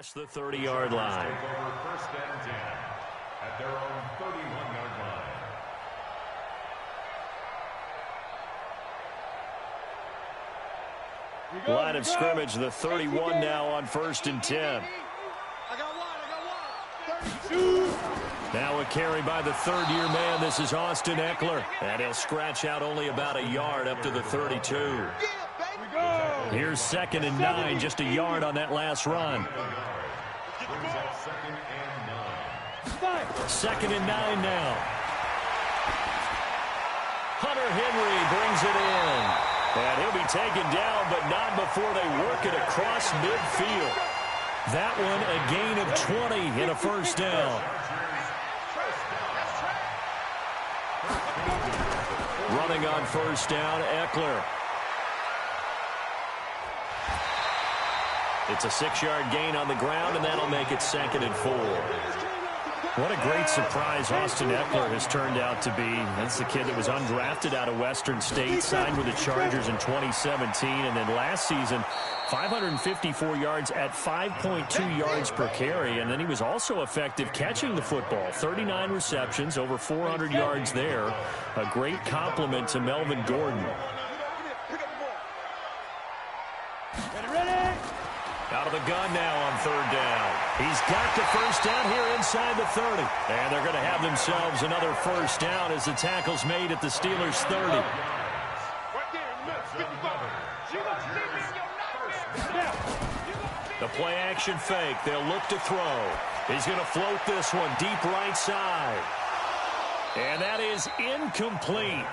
past the 30-yard line. First and 10 at their own 31-yard line. Line of scrimmage, the 31 now on 1st and 10. I got one. 32. Now a carry by the third-year man. This is Austin Eckler. And he'll scratch out only about a yard up to the 32. Here's 2nd and 9, just a yard on that last run. 2nd and 9 now. Hunter Henry brings it in. And he'll be taken down, but not before they work it across midfield. That one a gain of 20 and a first down. Running on first down, Eckler. It's a 6-yard gain on the ground, and that'll make it 2nd and 4. What a great surprise Austin Eckler has turned out to be. That's the kid that was undrafted out of Western State, signed with the Chargers in 2017, and then last season, 554 yards at 5.2 yards per carry, and then he was also effective catching the football. 39 receptions, over 400 yards there. A great compliment to Melvin Gordon. Out of the gun now on 3rd down. He's got the first down here inside the 30. And they're going to have themselves another first down as the tackle's made at the Steelers' 30. The play action fake. They'll look to throw. He's going to float this one deep right side. And that is incomplete.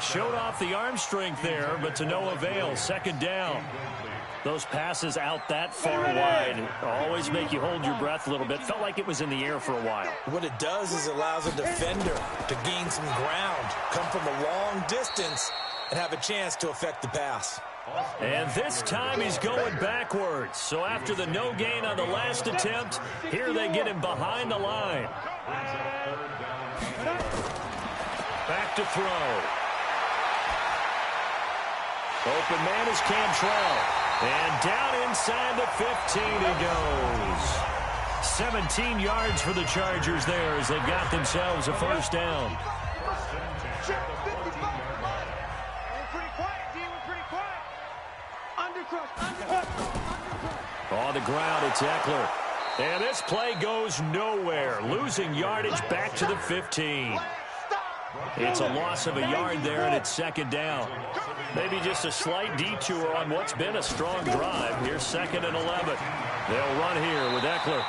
Showed off the arm strength there, but to no avail. 2nd down. Those passes out that far wide always make you hold your breath a little bit. Felt like it was in the air for a while. What it does is it allows a defender to gain some ground, come from a long distance, and have a chance to affect the pass. And this time he's going backwards. So after the no gain on the last attempt, here they get him behind the line. Back to throw. Open man is Cantrell. And down inside the 15 he goes. 17 yards for the Chargers there as they've got themselves a first down. On the ground, it's Eckler. And this play goes nowhere. Losing yardage back to the 15. It's a loss of a yard there, and it's 2nd down. Maybe just a slight detour on what's been a strong drive. Here's 2nd and 11. They'll run here with Eckler.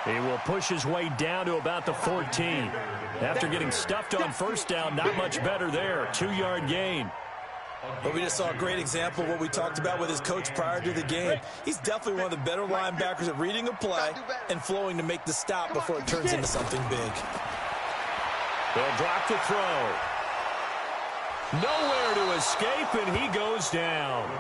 He will push his way down to about the 14. After getting stuffed on first down, not much better there. 2-yard gain. But we just saw a great example of what we talked about with his coach prior to the game. He's definitely one of the better linebackers at reading a play and flowing to make the stop before it turns into something big. They'll drop the throw. Nowhere to escape, and he goes down.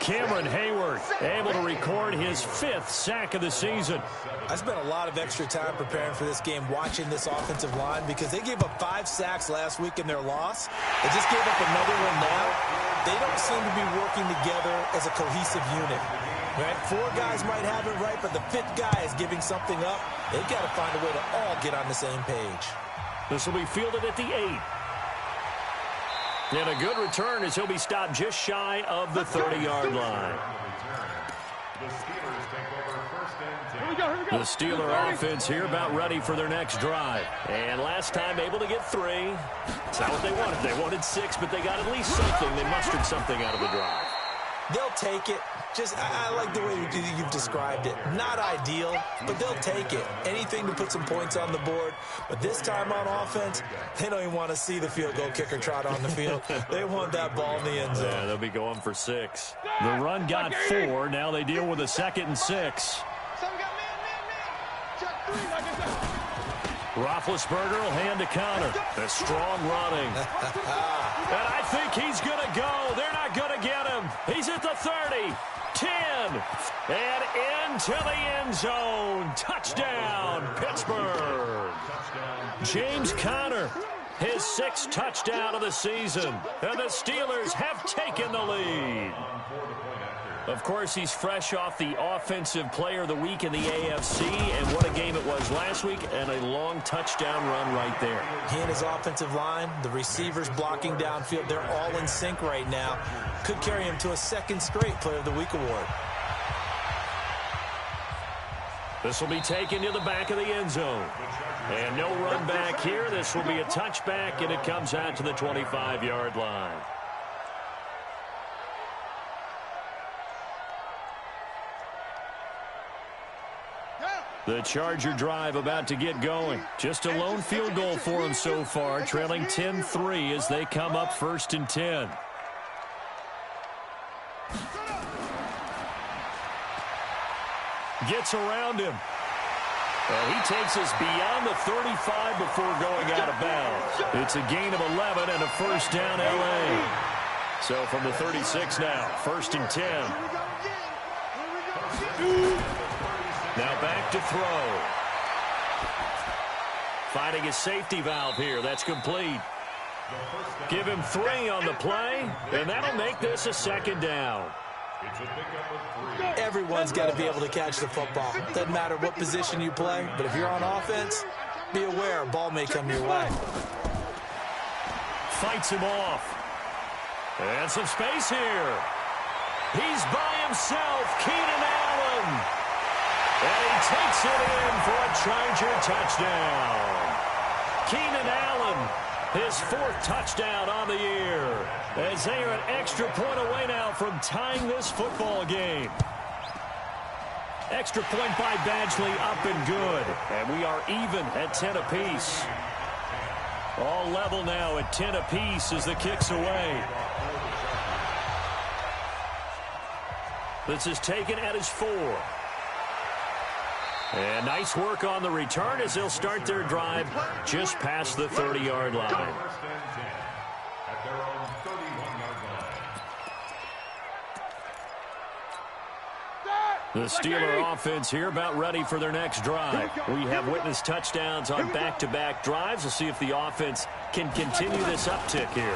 Cameron Hayward able to record his 5th sack of the season. I spent a lot of extra time preparing for this game, watching this offensive line, because they gave up 5 sacks last week in their loss. They just gave up another one now. They don't seem to be working together as a cohesive unit. Right? 4 guys might have it right, but the 5th guy is giving something up. They've got to find a way to all get on the same page. This will be fielded at the 8. And a good return as he'll be stopped just shy of the 30-yard line. The Steeler offense here about ready for their next drive. And last time able to get 3. That's not what they wanted. They wanted 6, but they got at least something. They mustered something out of the drive. They'll take it. Just, I like the way you've described it. Not ideal, but they'll take it. Anything to put some points on the board. But this time on offense, they don't even want to see the field goal kicker trot on the field. They want that ball in the end zone. Yeah, they'll be going for 6. The run got 4. Now they deal with a 2nd and 6. Roethlisberger will hand to counter. A strong running. And I think he's going to go. They're not going to get him. He's at the 30. 10. And into the end zone. Touchdown, Pittsburgh. James Conner, his 6th touchdown of the season. And the Steelers have taken the lead. Of course, he's fresh off the Offensive Player of the Week in the AFC, and what a game it was last week, and a long touchdown run right there. He and his offensive line, the receivers blocking downfield, they're all in sync right now. Could carry him to a second straight Player of the Week award. This will be taken to the back of the end zone. And no run back here. This will be a touchback, and it comes out to the 25-yard line. The Charger drive about to get going. Just a lone field goal for them so far, trailing 10-3 as they come up 1st and 10. Gets around him. And he takes us beyond the 35 before going out of bounds. It's a gain of 11 and a first down L.A. So from the 36 now, 1st and 10. Now back to throw. Finding his safety valve here. That's complete. Give him 3 on the play, and that'll make this a 2nd down. Everyone's got to be able to catch the football. Doesn't matter what position you play, but if you're on offense, be aware a ball may come your way. Fights him off. And some space here. He's by himself, Keenan Allen. And he takes it in for a Charger touchdown. Keenan Allen, his 4th touchdown on the year, as they are an extra point away now from tying this football game. Extra point by Badgley, up and good. And we are even at 10 apiece. All level now at 10 apiece as the kick's away. This is taken at his 4. And nice work on the return as they'll start their drive just past the 30-yard line. The Steeler offense here about ready for their next drive. We have witnessed touchdowns on back-to-back drives. We'll see if the offense can continue this uptick here.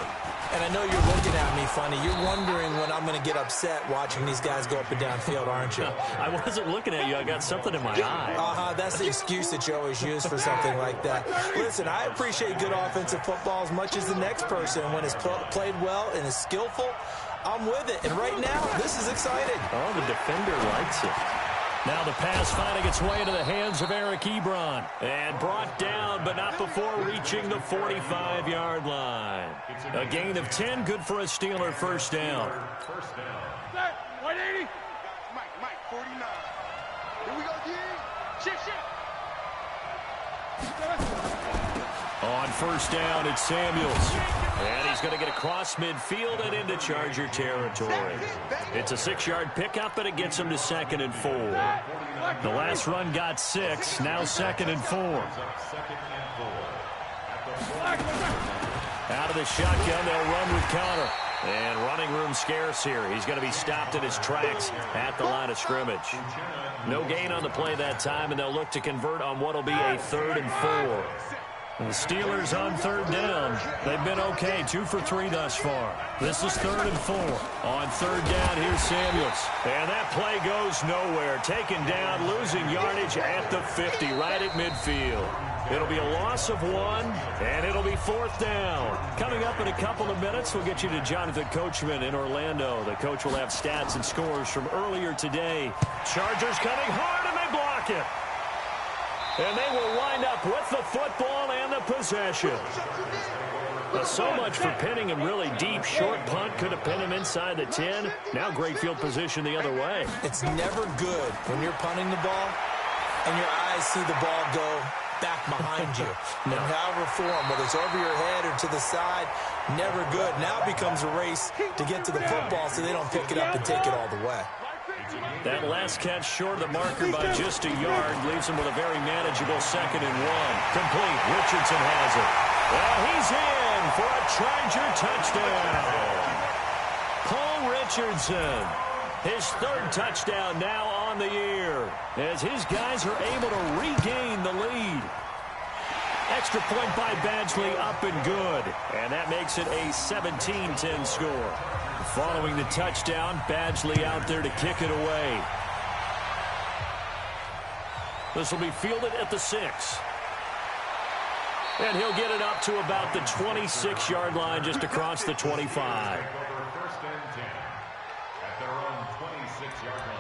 And I know you're looking at me funny. You're wondering when I'm going to get upset watching these guys go up and down field, aren't you? I wasn't looking at you. I got something in my eye. That's the excuse that you always use for something like that. Listen, I appreciate good offensive football as much as the next person. When it's played well and is skillful, I'm with it. And right now, this is exciting. Oh, the defender likes it. Now the pass finding its way into the hands of Eric Ebron. And brought down, but not before reaching the 45-yard line. A gain of 10, good for a Steeler first down. 180. Mike, 49. Here we go, D. Shift. On first down, it's Samuels. And he's going to get across midfield and into Charger territory. It's a 6-yard pickup, and it gets him to 2nd and 4. The last run got 6, now 2nd and 4. Out of the shotgun, they'll run with counter. And running room scarce here. He's going to be stopped in his tracks at the line of scrimmage. No gain on the play that time, and they'll look to convert on what will be a 3rd and 4. The Steelers on 3rd down. They've been okay, 2 for 3 thus far. This is 3rd and 4. On 3rd down, here's Samuels. And that play goes nowhere. Taken down, losing yardage at the 50, right at midfield. It'll be a loss of 1, and it'll be 4th down. Coming up in a couple of minutes, we'll get you to Jonathan Coachman in Orlando. The coach will have stats and scores from earlier today. Chargers coming hard, and they block it. And they will wind up with the football and the possession. So much for pinning him really deep. Short punt could have pinned him inside the 10. Now great field position the other way. It's never good when you're punting the ball and your eyes see the ball go back behind you. No. And however form, whether it's over your head or to the side, never good. Now it becomes a race to get to the football so they don't pick it up and take it all the way. That last catch short of the marker by just a yard leaves him with a very manageable 2nd and 1. Complete. Richardson has it. Well, he's in for a Charger touchdown. Paul Richardson, his 3rd touchdown now on the year, as his guys are able to regain the lead. Extra point by Badgley, up and good. And that makes it a 17-10 score. Following the touchdown, Badgley out there to kick it away. This will be fielded at the 6. And he'll get it up to about the 26-yard line, just across the 25. First and 10 at their own 26-yard line.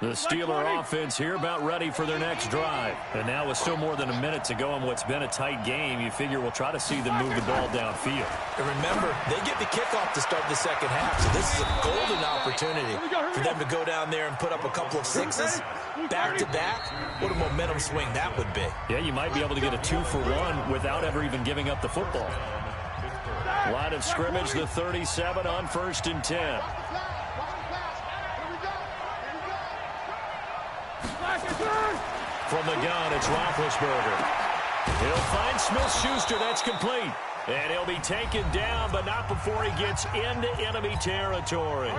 The Steeler offense here about ready for their next drive. And now with still more than a minute to go in what's been a tight game, you figure we'll try to see them move the ball downfield. And remember, they get the kickoff to start the second half, so this is a golden opportunity for them to go down there and put up a couple of sixes back-to-back. What a momentum swing that would be. Yeah, you might be able to get a 2-for-1 without ever even giving up the football. Line of scrimmage, the 37 on 1st and 10. From the gun, it's Roethlisberger. He'll find Smith-Schuster. That's complete. And he'll be taken down, but not before he gets into enemy territory.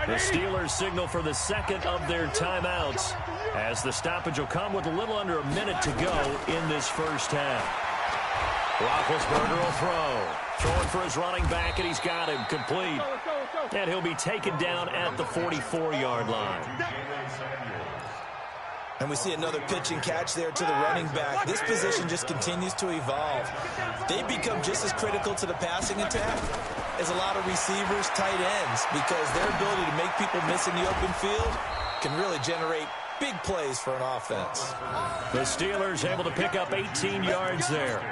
The Steelers signal for the second of their timeouts, as the stoppage will come with a little under a minute to go in this first half. Roethlisberger will throw. Throwing for his running back, and he's got him complete. And he'll be taken down at the 44-yard line. And we see another pitch and catch there to the running back. This position just continues to evolve. They become just as critical to the passing attack as a lot of receivers, tight ends, because their ability to make people miss in the open field can really generate big plays for an offense. The Steelers able to pick up 18 yards there.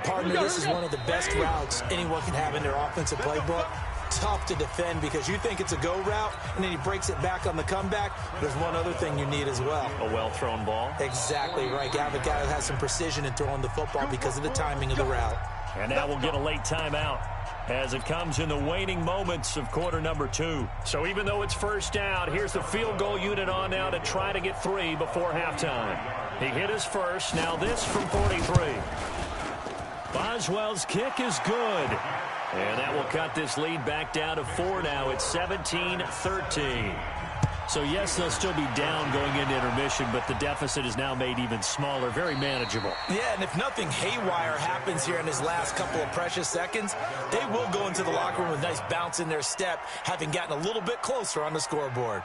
Partner, this is one of the best routes anyone can have in their offensive playbook. Tough to defend because you think it's a go route, and then he breaks it back on the comeback. There's one other thing you need as well. A well-thrown ball. Exactly right. You have a guy that has some precision in throwing the football because of the timing of the route. And now we'll get a late timeout as it comes in the waning moments of quarter number 2. So even though it's first down, here's the field goal unit on now to try to get 3 before halftime. He hit his first. Now this from 43. Boswell's kick is good. And that will cut this lead back down to 4 now. It's 17-13. So, yes, they'll still be down going into intermission, but the deficit is now made even smaller, very manageable. Yeah, and if nothing haywire happens here in his last couple of precious seconds, they will go into the locker room with a nice bounce in their step, having gotten a little bit closer on the scoreboard.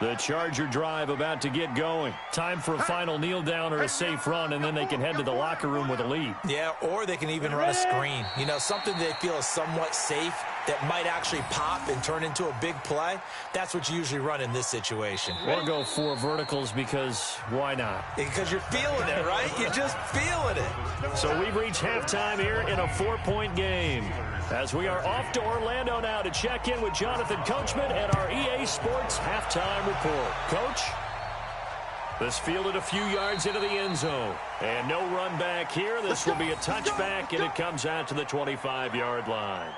The Charger drive about to get going. Time for a final kneel down or a safe run, and then they can head to the locker room with a lead. Yeah, or they can even run a screen. You know, something they feel is somewhat safe that might actually pop and turn into a big play. That's what you usually run in this situation. Or go 4 verticals because why not? Because you're feeling it, right? You're just feeling it. So we've reached halftime here in a 4-point game. As we are off to Orlando now to check in with Jonathan Coachman at our EA Sports halftime report. Coach? This fielded a few yards into the end zone. And no run back here. This will be a touchback, and it comes out to the 25-yard line.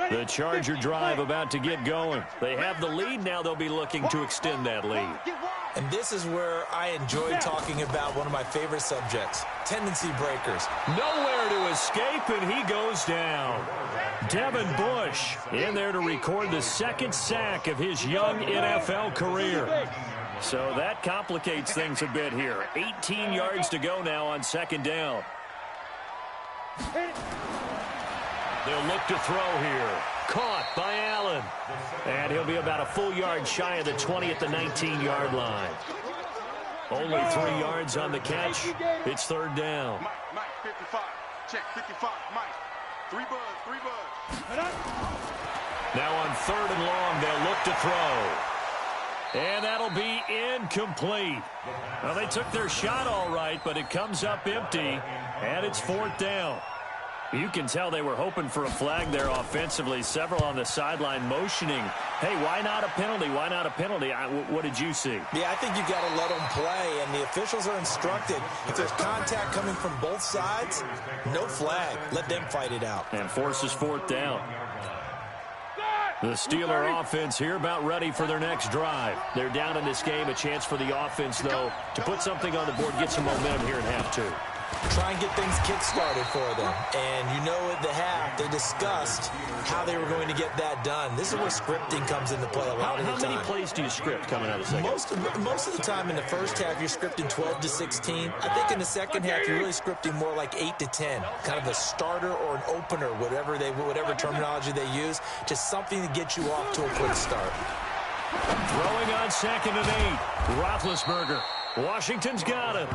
The Charger drive about to get going. They have the lead. Now they'll be looking to extend that lead. And this is where I enjoy talking about one of my favorite subjects, tendency breakers. Nowhere to escape, and he goes down. Devin Bush in there to record the second sack of his young NFL career. So that complicates things a bit here. 18 yards to go now on second down. They'll look to throw here. Caught by Allen. And he'll be about a full yard shy of the 20 at the 19-yard line. Only 3 yards on the catch. It's third down. Mike, 55. Check, 55. Mike. 3 buds. Now on third and long, they'll look to throw. And that'll be incomplete. Well, they took their shot all right, but it comes up empty, and it's fourth down. You can tell they were hoping for a flag there offensively. Several on the sideline motioning, hey, why not a penalty? Why not a penalty? What did you see? Yeah, I think you got to let them play, and the officials are instructed. If there's contact coming from both sides, no flag. Let them fight it out. And forces fourth down. The Steeler offense here about ready for their next drive. They're down in this game. A chance for the offense, though, to put something on the board, get some momentum here in half 2. try and get things kick-started for them. And you know at the half, they discussed how they were going to get that done. This is where scripting comes into play a lot of the time. How many plays do you script coming out of the second? Most of the time in the first half, you're scripting 12 to 16. I think in the second half, you're really scripting more like 8 to 10. Kind of a starter or an opener, whatever terminology they use. Just something to get you off to a quick start. Throwing on 2nd and 8. Roethlisberger. Washington's got him.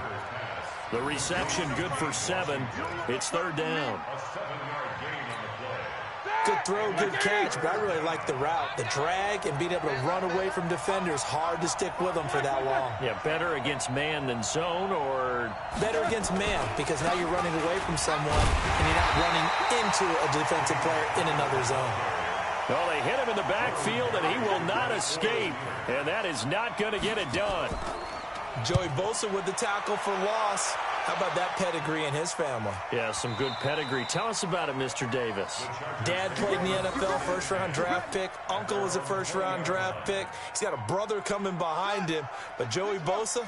The reception good for 7. It's 3rd down. Good throw, good catch, but I really like the route. The drag and being able to run away from defenders, hard to stick with them for that long. Yeah, better against man than zone, or? Better against man, because now you're running away from someone and you're not running into a defensive player in another zone. Well, they hit him in the backfield, and he will not escape, and that is not going to get it done. Joey Bosa with the tackle for loss. How about that pedigree in his family? Yeah, some good pedigree. Tell us about it, Mr. Davis. Dad played in the NFL, first-round draft pick. Uncle was a first-round draft pick. He's got a brother coming behind him. But Joey Bosa,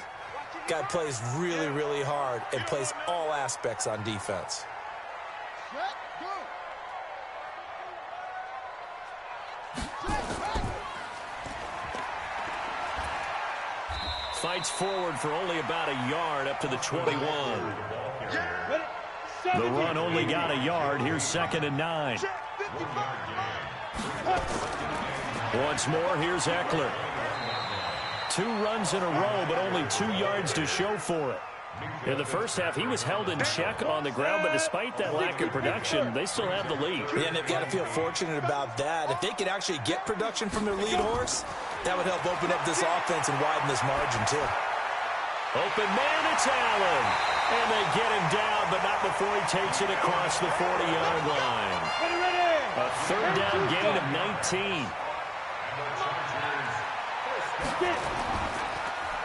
guy plays really, really hard and plays all aspects on defense. Fights forward for only about a yard up to the 21. The run only got a yard. Here's 2nd and 9. Once more, here's Eckler. 2 runs in a row, but only 2 yards to show for it. In the first half, he was held in check on the ground, but despite that lack of production, they still have the lead. Yeah, and they've got to feel fortunate about that. If they could actually get production from their lead horse, that would help open up this offense and widen this margin, too. Open man, it's Allen. And they get him down, but not before he takes it across the 40-yard line. A 3rd down gain of 19.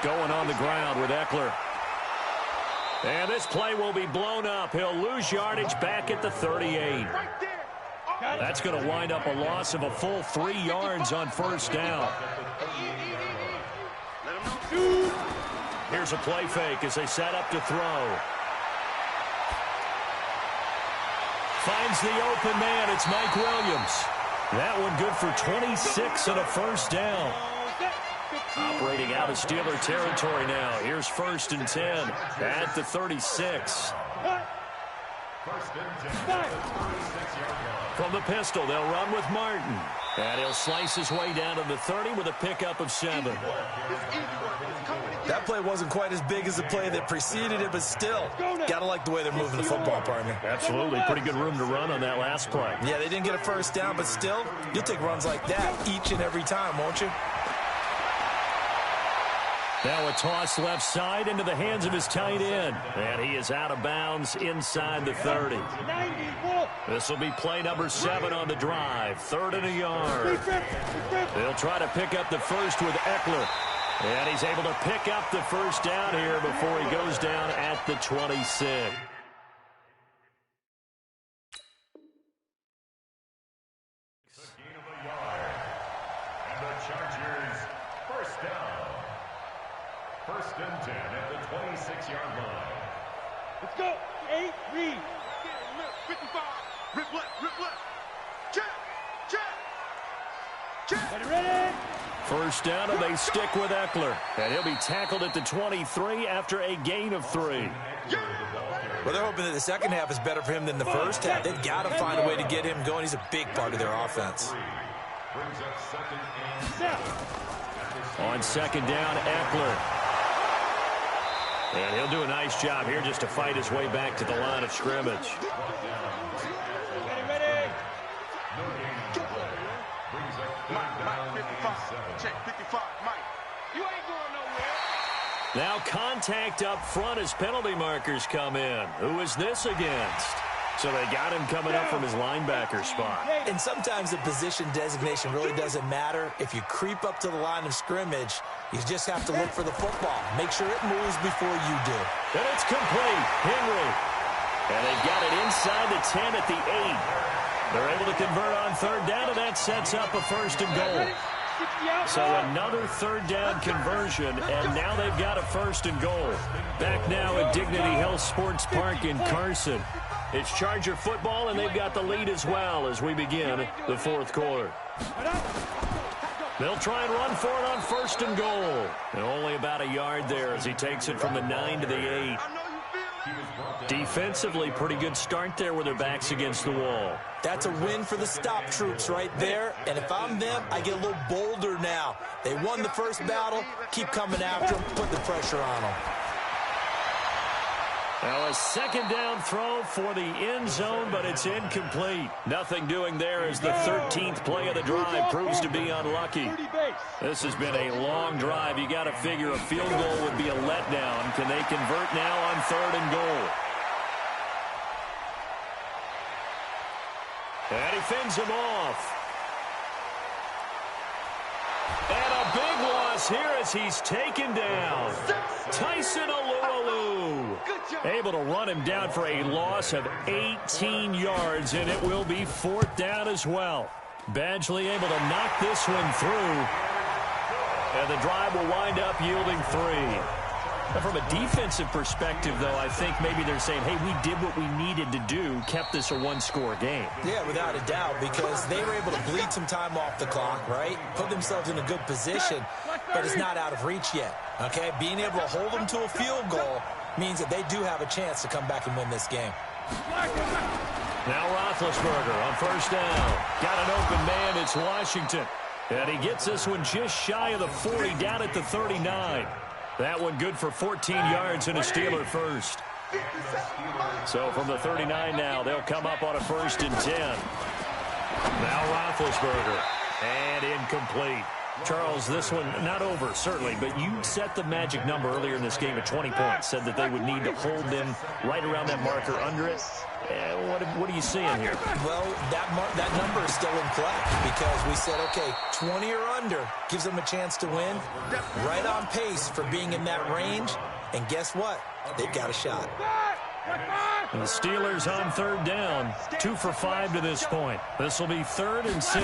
Going on the ground with Eckler. And this play will be blown up. He'll lose yardage back at the 38. That's going to wind up a loss of a full 3 yards on 1st down. Here's a play fake as they set up to throw. Finds the open man. It's Mike Williams. That one good for 26 and a 1st down. Operating out of Steeler territory now. Here's 1st and 10 at the 36. From the pistol, they'll run with Martin. And he'll slice his way down to the 30 with a pickup of 7. That play wasn't quite as big as the play that preceded it, but still, got to like the way they're moving the football, partner. Absolutely. Pretty good room to run on that last play. Yeah, they didn't get a 1st down, but still, you'll take runs like that each and every time, won't you? Now a toss left side into the hands of his tight end. And he is out of bounds inside the 30. This will be play number 7 on the drive. 3rd and a yard. They'll try to pick up the first with Eckler. And he's able to pick up the 1st down here before he goes down at the 26. And the Chargers, 1st down. 1st and 10 at the 26-yard line. Let's go. 8, read. 55. Rip left. Check. Ready. 1st down, and they stick with Eckler. And he'll be tackled at the 23 after a gain of 3. Well, they're hoping that the second half is better for him than the first half. They've got to find a way to get him going. He's a big part of their offense. On 2nd down, Eckler. And he'll do a nice job here just to fight his way back to the line of scrimmage. Ready. Mike, 55. Check, 55. Mike, you ain't going nowhere. Now contact up front as penalty markers come in. Who is this against? So they got him coming up from his linebacker spot. And sometimes the position designation really doesn't matter. If you creep up to the line of scrimmage, you just have to look for the football. Make sure it moves before you do. And it's complete. Henry. And they've got it inside the 10 at the 8. They're able to convert on 3rd down, and that sets up a 1st and goal. So another third down conversion, and now they've got a 1st and goal. Back now at Dignity Health Sports Park in Carson. It's Charger football, and they've got the lead as well as we begin the 4th quarter. They'll try and run for it on 1st and goal. And only about a yard there as he takes it from the 9 to the 8. Defensively, pretty good start there with their backs against the wall. That's a win for the stop troops right there. And if I'm them, I get a little bolder now. They won the first battle. Keep coming after them. Put the pressure on them. Now a 2nd down throw for the end zone, but it's incomplete. Nothing doing there as the 13th play of the drive proves to be unlucky. This has been a long drive. You got to figure a field goal would be a letdown. Can they convert now on 3rd and goal? And he fends him off. And a big loss here as he's taken down. Tyson Alualu able to run him down for a loss of 18 yards, and it will be 4th down as well. Badgley able to knock this one through, and the drive will wind up yielding 3. Now, from a defensive perspective, though, I think maybe they're saying, hey, we did what we needed to do, kept this a 1-score game. Yeah, without a doubt, because they were able to bleed some time off the clock, right? Put themselves in a good position, but it's not out of reach yet, okay? Being able to hold them to a field goal means that they do have a chance to come back and win this game. Now Roethlisberger on 1st down. Got an open man, it's Washington. And he gets this one just shy of the 40, down at the 39. That one good for 14 yards and a Steeler first. So from the 39 now, they'll come up on a 1st and 10. Now Roethlisberger. And incomplete. Charles, this one not over, certainly, but you set the magic number earlier in this game at 20 points. Said that they would need to hold them right around that marker under it. What are you seeing here? Well, that number is still in play because we said, okay, 20 or under gives them a chance to win. Right on pace for being in that range. And guess what? They've got a shot. And the Steelers on 3rd down, 2 for 5 to this point. This will be 3rd and 6.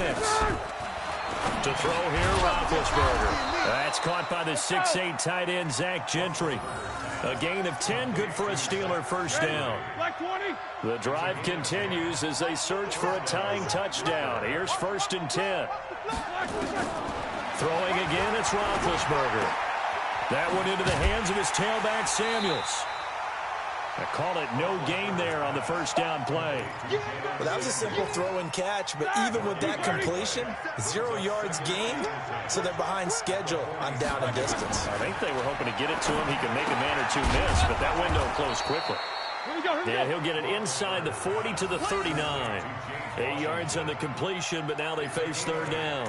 To throw here, Roethlisberger. That's caught by the 6'8 tight end, Zach Gentry. A gain of 10, good for a Steeler 1st down. The drive continues as they search for a tying touchdown. Here's 1st and 10. Throwing again, it's Roethlisberger. That one into the hands of his tailback, Samuels. I call it no gain there on the 1st down play. Well, that was a simple throw and catch, but even with that completion, 0 yards gained, so they're behind schedule on down and distance. I think they were hoping to get it to him. He could make a man or two miss, but that window closed quickly. And he'll get it inside the 40 to the 39. 8 yards on the completion, but now they face 3rd down.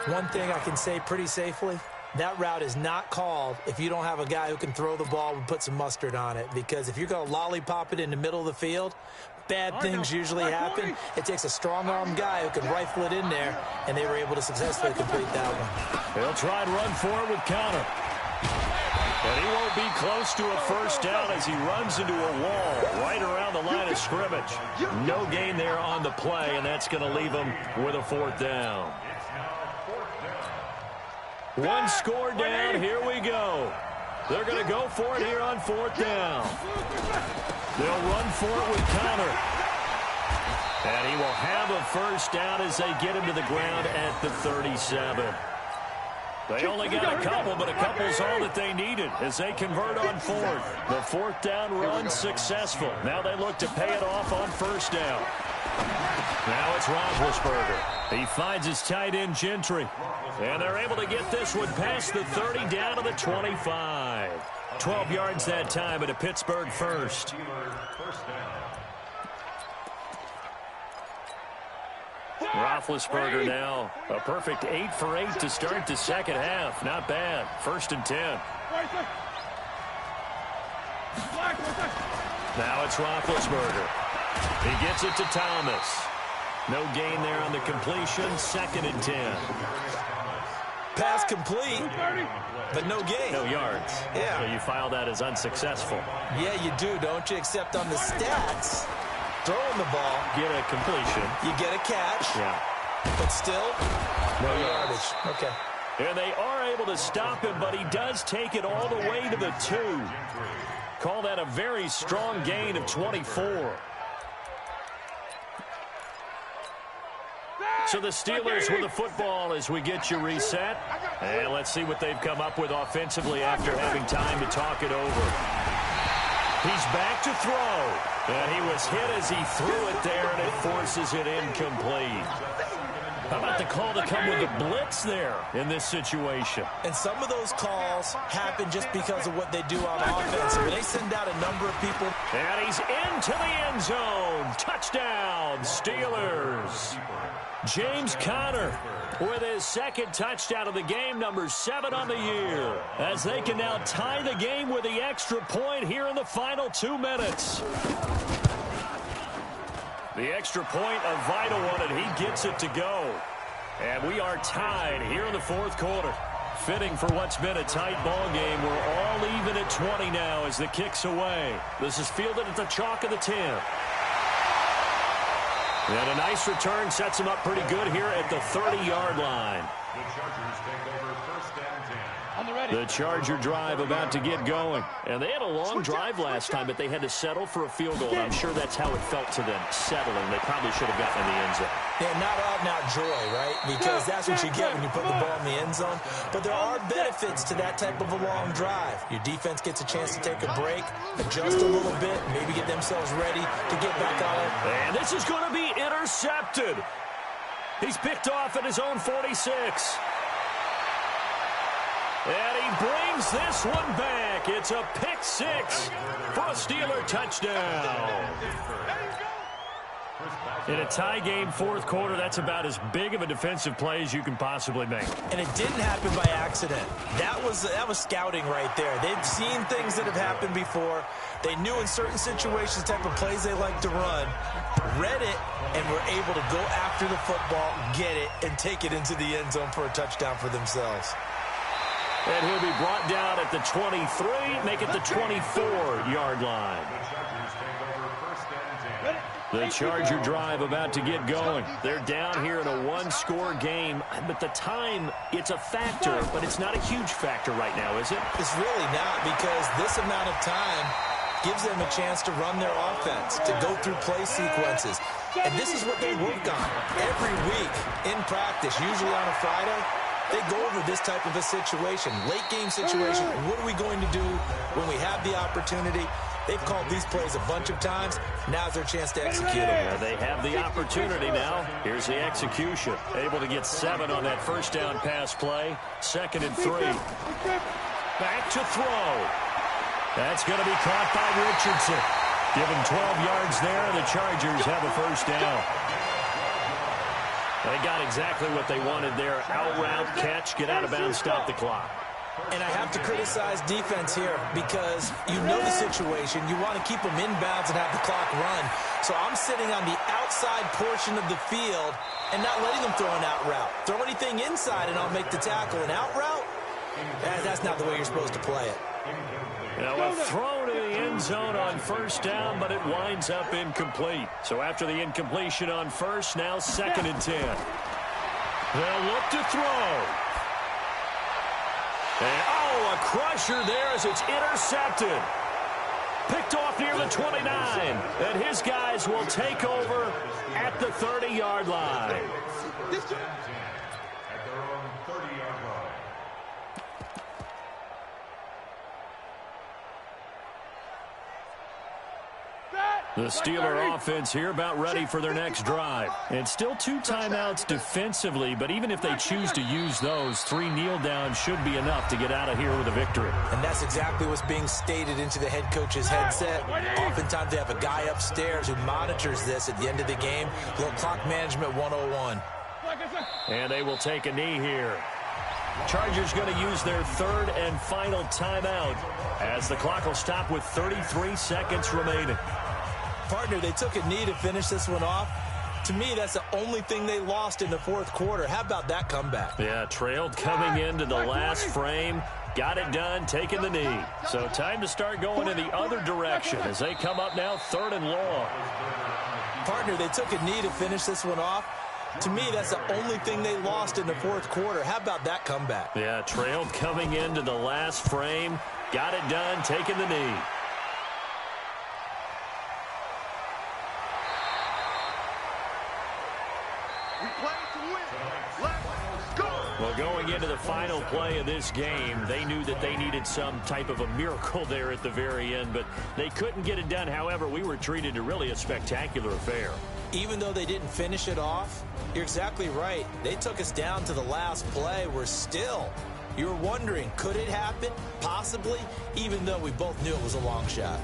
One thing I can say pretty safely, that route is not called if you don't have a guy who can throw the ball and put some mustard on it. Because if you're going to lollipop it in the middle of the field, bad things usually happen. It takes a strong-arm guy who can rifle it in there, and they were able to successfully complete that one. They'll try and run for it with Connor. And he won't be close to a 1st down as he runs into a wall right around the line of scrimmage. No gain there on the play, and that's going to leave him with a 4th down. 1 score down. Here we go. They're going to go for it here on 4th down. They'll run for it with Connor. And he will have a 1st down as they get him to the ground at the 37. They only got a couple, but a couple's all that they needed as they convert on 4th. The 4th down run successful. Now they look to pay it off on 1st down. Now it's Roethlisberger. He finds his tight end, Gentry. And they're able to get this one past the 30 down to the 25. 12 yards that time at a Pittsburgh 1st. Roethlisberger now a perfect 8 for 8 to start the 2nd half. Not bad. 1st and 10. Now it's Roethlisberger. He gets it to Thomas. No gain there on the completion. 2nd and 10. Pass complete, but no gain. No yards. Yeah. So you file that as unsuccessful. Yeah, you do, don't you? Except on the stats, throwing the ball, Get a completion. you get a catch. Yeah. But still, no yardage. Okay. And they are able to stop him, but he does take it all the way to the 2. Call that a very strong gain of 24. So the Steelers with the football as we get you reset. And let's see what they've come up with offensively after having time to talk it over. He's back to throw. And he was hit as he threw it there, and it forces it incomplete. How about the call to come with the blitz there in this situation? And some of those calls happen just because of what they do on offense. When they send out a number of people. And he's into the end zone. Touchdown, Steelers. James Conner with his second touchdown of the game, number 7 on the year, as they can now tie the game with the extra point here in the final 2 minutes. The extra point, a vital one, and he gets it to go. And we are tied here in the fourth quarter. Fitting for what's been a tight ball game. We're all even at 20 now as the kick's away. This is fielded at the chalk of the 10. And a nice return sets him up pretty good here at the 30-yard line. The Chargers take over first and 10. The Charger drive about to get going. And they had a long drive last time, but they had to settle for a field goal. And I'm sure that's how it felt to them, settling. They probably should have gotten in the end zone. Yeah, not out-and-out joy, right? Because that's what you get when you put the ball in the end zone. But there are benefits to that type of a long drive. Your defense gets a chance to take a break, adjust a little bit, maybe get themselves ready to get back on it. And this is going to be intercepted. He's picked off at his own 46. And he brings this one back. It's a pick 6 for a Steeler touchdown. In a tie game, fourth quarter, that's about as big of a defensive play as you can possibly make. And it didn't happen by accident. That was scouting right there. They've seen things that have happened before. They knew in certain situations the type of plays they like to run, read it, and were able to go after the football, get it, and take it into the end zone for a touchdown for themselves. And he'll be brought down at the 23, make it the 24-yard line. The Charger drive about to get going. They're down here in a one-score game, but the time, it's a factor, but it's not a huge factor right now, is it? It's really not, because this amount of time gives them a chance to run their offense, to go through play sequences. And this is what they work on every week in practice, usually on a Friday. They go over this type of a situation, late game situation. What are we going to do when we have the opportunity? They've called these plays a bunch of times. Now's their chance to execute them. Yeah, they have the opportunity now. Here's the execution. Able to get 7 on that first down pass play. 2nd and 3. Back to throw. That's going to be caught by Richardson. Give him 12 yards there, and the Chargers have a first down. They got exactly what they wanted there. Out route, catch, get out of bounds, stop the clock. And I have to criticize defense here because you know the situation. You want to keep them inbounds and have the clock run. So I'm sitting on the outside portion of the field and not letting them throw an out route. Throw anything inside and I'll make the tackle. An out route? That's not the way you're supposed to play it. Now a throw to the end zone on first down, but it winds up incomplete. So after the incompletion on first, now 2nd and 10. They'll look to throw. And, oh, a crusher there as it's intercepted. Picked off near the 29. And his guys will take over at the 30-yard line. At their own 30-yard line. The Steeler offense here about ready for their next drive. And still 2 timeouts defensively, but even if they choose to use those, 3 kneel downs should be enough to get out of here with a victory. And that's exactly what's being stated into the head coach's headset. Oftentimes they have a guy upstairs who monitors this at the end of the game. Little clock management 101. And they will take a knee here. Chargers going to use their 3rd and final timeout as the clock will stop with 33 seconds remaining. Partner, they took a knee to finish this one off. To me, that's the only thing they lost in the fourth quarter. How about that comeback? Yeah, trailed coming into the last frame. Got it done, taking the knee. So time to start going in the other direction as they come up now 3rd and long. Partner, they took a knee to finish this one off. To me, that's the only thing they lost in the fourth quarter. How about that comeback? Yeah, trailed coming into the last frame. Got it done, taking the knee. We play to win. Let's go. Well, going into the final play of this game, they knew that they needed some type of a miracle there at the very end, but they couldn't get it done. However, we were treated to really a spectacular affair. Even though they didn't finish it off, you're exactly right. They took us down to the last play. You were wondering, could it happen? Possibly, even though we both knew it was a long shot.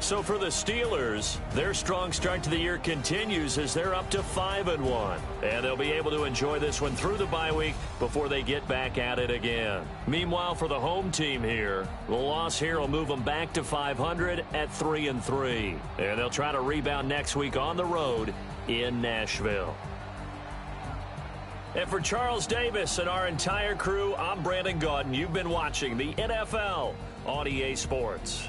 So for the Steelers, their strong start to the year continues as they're up to 5-1. And they'll be able to enjoy this one through the bye week before they get back at it again. Meanwhile, for the home team here, the loss here will move them back to 500 at 3-3. And they'll try to rebound next week on the road in Nashville. And for Charles Davis and our entire crew, I'm Brandon Gaudin. You've been watching the NFL on EA Sports.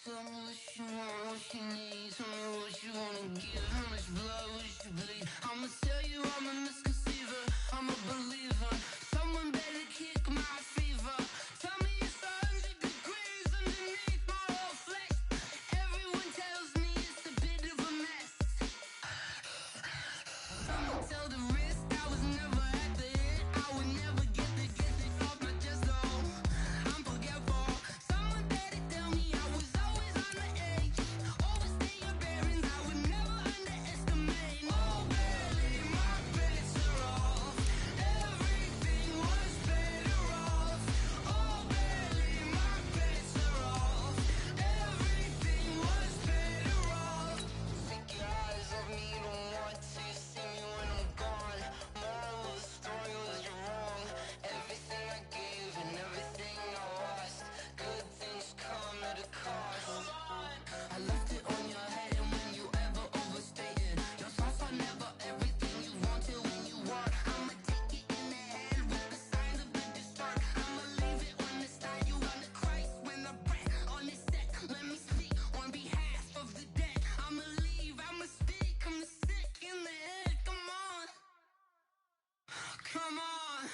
Tell me what you want, what you need. Tell me what you wanna give. How much blood would you bleed? I'ma tell you I'm a misconceiver. I'm a believer. Someone better kick my fever. Tell me it's 100 degrees underneath my whole flesh. Everyone tells me it's a bit of a mess. Someone tell the risk I was never at the end. I would never get this off my chest though. I'm forgetful. Someone better tell me I was always on the edge. Overstay your bearings, I would never underestimate. Oh, barely, my bets are off. Everything was better off. Oh, barely, my bets are off. Everything was better off. Take your eyes off me, don't want to see me when I'm gone. Moral of the story was you're wrong. Everything I gave and everything I lost. Good things come at a cost. I left it on your head, and when you ever overstay it, your thoughts are never everything you wanted when you want. I'ma take it in the head with the signs of the distort. I'ma leave it on the side. You on the Christ when the breath on the set. Let me speak on behalf of the dead. I'ma leave, I'ma speak. I'm sick in the head. Come on. Come on.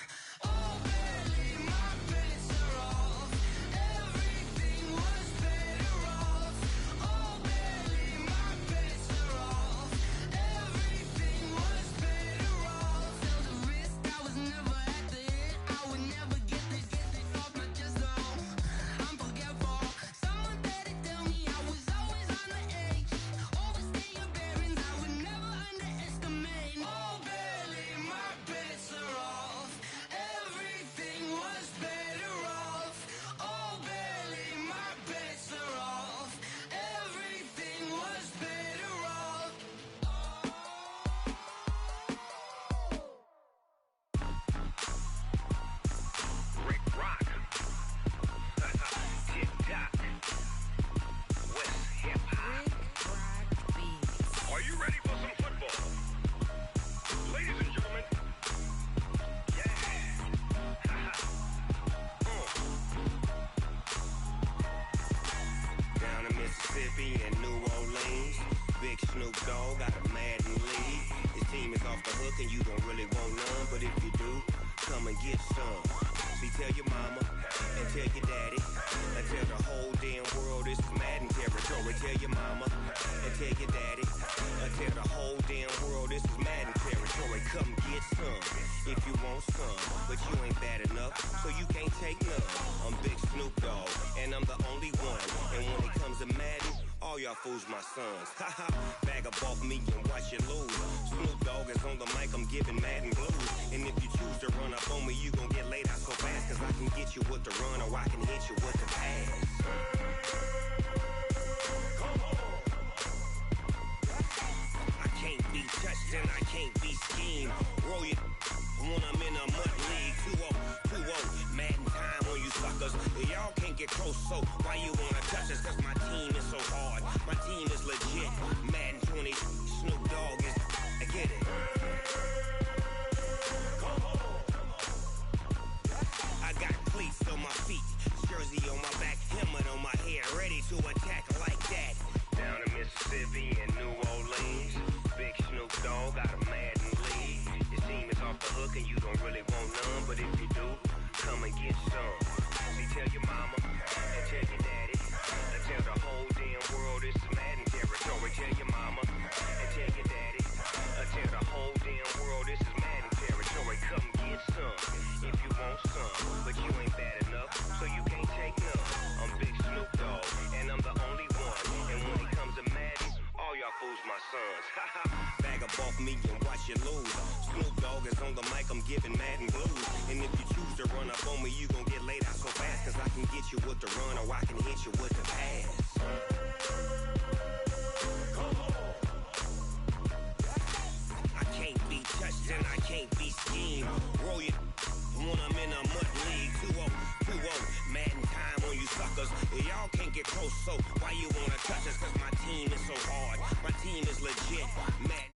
Oh, barely, my bets are off. Everything was better off. Oh, barely, my bets are off. Everything was better off. Tell the risk I was never at the end. I would never get this off my chest though. I'm forgetful. Someone better tell me I was always on the edge. Overstay your bearings, I would never underestimate. Oh, barely, my bets are off. Everything was better off. Oh, barely, my bets are off. Everything was better off. Rick Rock. Tick-tock. West hip-hop. Are you ready for some football? Ladies and gentlemen. Yeah. Down in Mississippi and New Orleans, Big Snoop Dogg got a Madden lead. His team is off the hook and you don't really want none, but if you do, come and get some. See, tell your mama and tell your daddy and tell the whole damn world this is Madden territory. Tell your mama and tell your daddy and tell the whole damn world this is Madden territory. Come get some if you want want some, but you ain't bad enough, so you can't take none. I'm Big Snoop Dogg, and I'm the only one. And when it comes to Madden, all y'all fools my sons. Haha, bag up off me and watch you lose. Snoop Dogg is on the mic, I'm giving Madden blues. And if you choose to run up on me, you gon' get laid out so fast, cause I can get you with the run or I can hit you with the pass. I can't be touched and I can't be schemed. Roll you when I'm in a mud league. 2-0, Madden time on you suckers. Y'all can't get close, so why you wanna touch us? Cause my team is so hard, my team is legit. Madden 20, Snoop Dogg is, I get it. I got cleats on my feet, jersey on my back, helmet on my head, ready to attack like that. Down in Mississippi and New Orleans, Big Snoop Dogg got a Madden league. Your team is off the hook and you don't really want none, but if you do, come and get some. See, tell your mama and tell your daddy, and tell the whole damn world this is Madden territory. Tell your mama and tell your daddy, and tell the whole damn world this is Madden territory. Come get some if you want some, but you ain't bad enough, so you can't take none. I'm Big Snoop Dogg, and I'm the only one. And when it comes to Madden, all y'all fools my sons. Bag up off me and watch you lose. Snoop Dogg is on the mic, I'm giving Madden blues. And if you choose to run up on me, you gon' get laid out so fast, cause I can get you with the run or I can hit you with the pass. I can't be touched and I can't be schemed. Roll you when I'm in a mud league. 2-0, Madden time on you suckers. Y'all can't get close, so why you wanna touch us? Cause my team is so hard, my team is legit. Madden